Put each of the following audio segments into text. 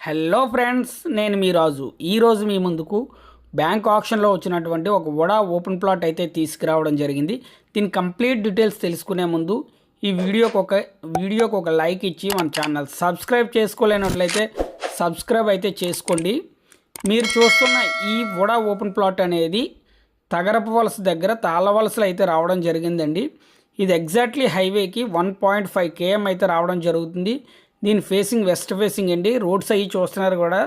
Hello friends, నేను మీ రాజు. ఈరోజు మీ ముందుకు బ్యాంక్ ఆప్షన్లో వచ్చినటువంటి ఒక వడా ఓపెన్ ప్లాట్ అయితే తీసుకురావడం జరిగింది. దీని కంప్లీట్ డీటెయిల్స్ తెలుసుకునే ముందు ఈ వీడియోకి ఒక లైక్ ఇచ్చి మన ఛానల్ సబ్స్క్రైబ్ చేసుకోలేనట్లయితే సబ్స్క్రైబ్ అయితే చేసుకోండి. మీరు చూస్తున్న ఈ వడా ఓపెన్ ప్లాట్ అనేది తగరపు వలస దగ్గర తాళ్ళవలసలు అయితే రావడం జరిగిందండి. ఇది ఎగ్జాక్ట్లీ హైవేకి 1.5 km అయితే రావడం జరుగుతుంది. దీని ఫేసింగ్ వెస్ట్ ఫేసింగ్ అండి. రోడ్స్ అవి చూస్తున్నారు కూడా,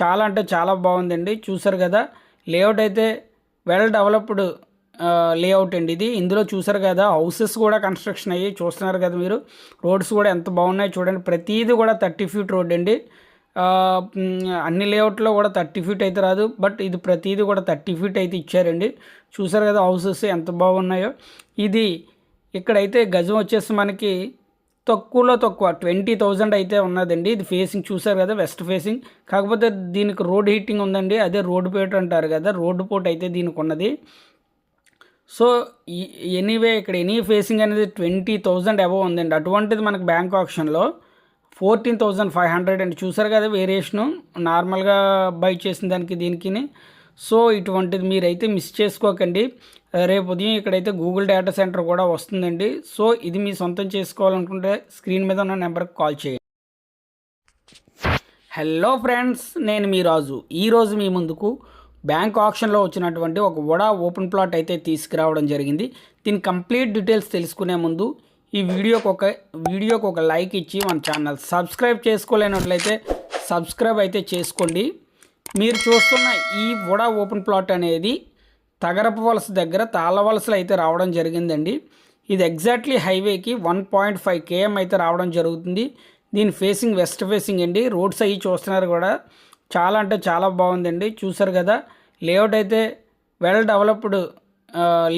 చాలా అంటే చాలా బాగుందండి. చూసారు కదా, లేఅవుట్ అయితే వెల్ డెవలప్డ్ లేఅవుట్ అండి ఇది. ఇందులో చూసారు కదా, హౌసెస్ కూడా కన్స్ట్రక్షన్ అయ్యి చూస్తున్నారు కదా మీరు. రోడ్స్ కూడా ఎంత బాగున్నాయి చూడండి. ప్రతిదీ కూడా 30 feet రోడ్ అండి. అన్ని లేఅవుట్లో కూడా 30 feet అయితే రాదు, బట్ ఇది ప్రతిదీ కూడా 30 feet అయితే ఇచ్చారండి. చూసారు కదా హౌసెస్ ఎంత బాగున్నాయో. ఇది ఇక్కడైతే గజం వచ్చేసి మనకి తక్కువలో తక్కువ 20,000 అయితే ఉన్నదండి. ఇది ఫేసింగ్ చూసారు కదా, వెస్ట్ ఫేసింగ్. కాకపోతే దీనికి రోడ్ హీటింగ్ ఉందండి, అదే రోడ్డు పేట అంటారు కదా, రోడ్డు పోట్ అయితే దీనికి ఉన్నది. సో ఎనీవే ఇక్కడ ఎనీ ఫేసింగ్ అనేది 20,000 అబవ్ ఉందండి. అటువంటిది మనకు బ్యాంక్ ఆప్షన్లో 14,500 అండి. చూసారు కదా వేరియేషను, నార్మల్గా బై చేసిన దానికి దీనికి. సో ఇటువంటిది మీరైతే మిస్ చేసుకోకండి. రేపు ఉదయం ఇక్కడైతే గూగుల్ డేటా సెంటర్ కూడా వస్తుందండి. సో ఇది మీ సొంతం చేసుకోవాలనుకుంటే స్క్రీన్ మీద ఉన్న నెంబర్కి కాల్ చేయండి. హలో ఫ్రెండ్స్, నేను మీ రాజు. ఈరోజు మీ ముందుకు బ్యాంక్ ఆప్షన్లో వచ్చినటువంటి ఒక వడా ఓపెన్ ప్లాట్ అయితే తీసుకురావడం జరిగింది. దీని కంప్లీట్ డీటెయిల్స్ తెలుసుకునే ముందు ఈ వీడియోకి ఒక లైక్ ఇచ్చి మన ఛానల్ సబ్స్క్రైబ్ చేసుకోలేనట్లయితే సబ్స్క్రైబ్ అయితే చేసుకోండి. మీరు చూస్తున్న ఈ వడా ఓపెన్ ప్లాట్ అనేది తగరపు వలస దగ్గర తాళ్ళవలసలు అయితే రావడం జరిగిందండి. ఇది ఎగ్జాక్ట్లీ హైవేకి 1.5 km అయితే రావడం జరుగుతుంది. దీని ఫేసింగ్ వెస్ట్ ఫేసింగ్ అండి. రోడ్స్ అవి చూస్తున్నారు కూడా, చాలా అంటే చాలా బాగుందండి. చూసారు కదా, లేఅవుట్ అయితే వెల్ డెవలప్డ్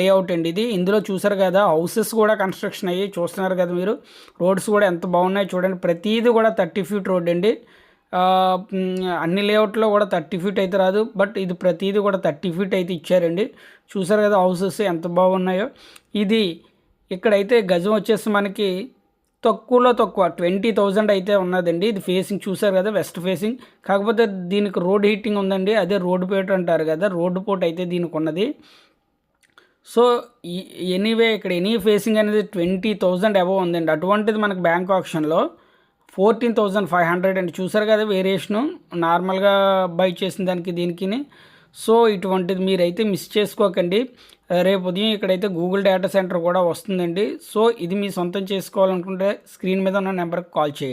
లేఅవుట్ అండి ఇది. ఇందులో చూసారు కదా, హౌసెస్ కూడా కన్స్ట్రక్షన్ అయ్యి చూస్తున్నారు కదా మీరు. రోడ్స్ కూడా ఎంత బాగున్నాయి చూడండి. ప్రతిదీ కూడా 30 feet రోడ్ అండి. అన్ని లేఅవుట్లో కూడా 30 feet అయితే రాదు, బట్ ఇది ప్రతిదీ కూడా 30 feet అయితే ఇచ్చారండి. చూసారు కదా హౌసెస్ ఎంత బాగున్నాయో. ఇది ఇక్కడైతే గజం వచ్చేసి మనకి తక్కువలో తక్కువ 20,000 అయితే ఉన్నదండి. ఇది ఫేసింగ్ చూసారు కదా, వెస్ట్ ఫేసింగ్. కాకపోతే దీనికి రోడ్ హీటింగ్ ఉందండి, అదే రోడ్డు పేట అంటారు కదా, రోడ్డు పోట్ అయితే దీనికి ఉన్నది. సో ఎనీవే ఇక్కడ ఎనీ ఫేసింగ్ అనేది 20,000 అబవ్ ఉందండి. అటువంటిది మనకు బ్యాంక్ ఆప్షన్లో 14,500 అండి. చూసారు కదా వేరియేషను, నార్మల్గా బై చేసిన దానికి దీనికి. సో ఇటువంటిది మీరైతే మిస్ చేసుకోకండి. రేపు ఉదయం ఇక్కడైతే గూగుల్ డేటా సెంటర్ కూడా వస్తుందండి. సో ఇది మీ సొంతం చేసుకోవాలనుకుంటే స్క్రీన్ మీద ఉన్న నెంబర్కి కాల్ చేయండి.